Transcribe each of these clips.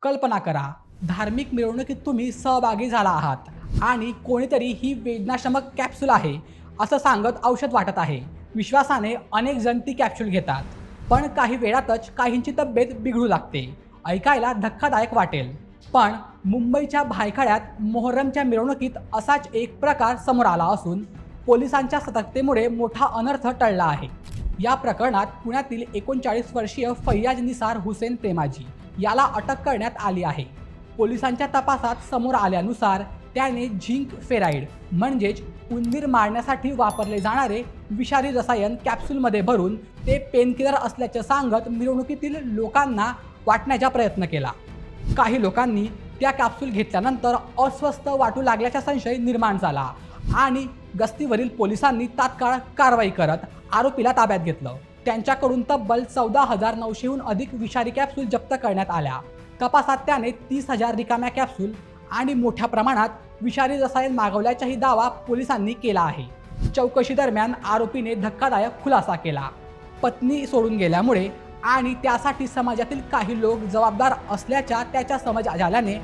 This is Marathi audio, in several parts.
कल्पना करा, धार्मिक मिरवणुकीत तुम्ही सहभागी झाला आहात आणि कोणीतरी ही वेदनाशामक कॅप्सूल आहे असं सांगत औषध वाटत आहे. विश्वासाने अनेक जण ती कॅप्सूल घेतात, पण काही वेळातच काहींची तब्येत बिघडू लागते. ऐकायला धक्कादायक वाटेल, पण मुंबईच्या भायखळ्यात मोहर्रमच्या मिरवणुकीत असाच एक प्रकार समोर आला असून पोलिसांच्या सतर्कतेमुळे मोठा अनर्थ टळला आहे. या प्रकरणात पुण्यातील 39 वर्षीय फैयाज निसार हुसेन प्रेमाजी याला अटक करण्यात आली आहे. पोलिसांच्या तपासात समोर आल्यानुसार त्याने झिंक फेराइड म्हणजेच उंदीर मारण्यासाठी वापरले जाणारे विषारी रसायन कॅप्सूलमध्ये भरून ते पेनकिलर असल्याचे सांगत मिरवणुकीतील लोकांना वाटण्याचा प्रयत्न केला. काही लोकांनी त्या कॅप्सूल घेतल्यानंतर अस्वस्थ वाटू लागल्याचा संशय निर्माण झाला आणि गस्तीवरील पोलिसांनी तात्काळ कारवाई करत आरोपीला ताब्यात घेतलं. त्यांच्याकडून तब्बल 14,900हून अधिक विषारी कॅप्सूल जप्त करण्यात आल्या. तपासात त्याने 30,000 रिकाम्या कॅप्सूल आणि मोठ्या प्रमाणात विषारी रसायन मागवल्याचाही दावा पोलिसांनी केला आहे. चौकशी दरम्यान आरोपीने धक्कादायक खुलासा केला. पत्नी सोडून गेल्यामुळे आणि त्यासाठी समाजातील काही लोक जबाबदार असल्याच्या त्याच्या समज झाल्याने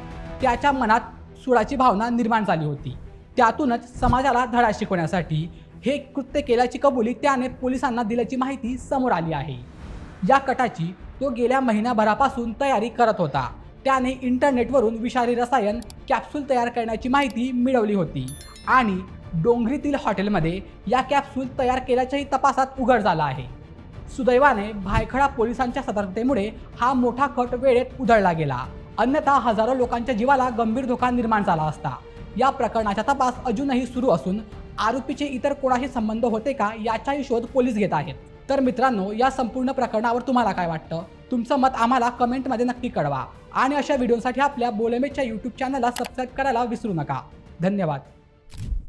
त्याच्या मनात सुडाची भावना निर्माण झाली होती. त्यातूनच समाजाला धडा शिकवण्यासाठी हे कृत्य केल्याची कबुली त्याने पोलिसांना दिल्याची माहिती समोर आली आहे. या कटाची तो गेल्या महिनाभरापासून तयारी करत होता. त्याने इंटरनेटवरून विषारी रसायन कॅप्सूल तयार करण्याची माहिती मिळवली होती आणि डोंगरीतील हॉटेलमध्ये या कॅप्सूल तयार केल्याच्याही तपासात उघड झाला आहे. सुदैवाने भायखळा पोलिसांच्या सतर्कतेमुळे हा मोठा कट वेळेत उधळला गेला, अन्यथा हजारो लोकांच्या जीवाला गंभीर धोका निर्माण झाला असता. या प्रकरणाचा तपास अजूनही सुरू असून आरोपीचे इतर कोणाशी संबंध होते का याचाही शोध पोलीस घेत आहेत. तर मित्रांनो, या संपूर्ण प्रकरणावर तुम्हाला काय वाटतं? तुमचं मत आम्हाला कमेंटमध्ये नक्की कळवा आणि अशा व्हिडिओसाठी आपल्या बोलेमेच्या यूट्यूब चॅनलला सबस्क्राईब करायला विसरू नका. धन्यवाद.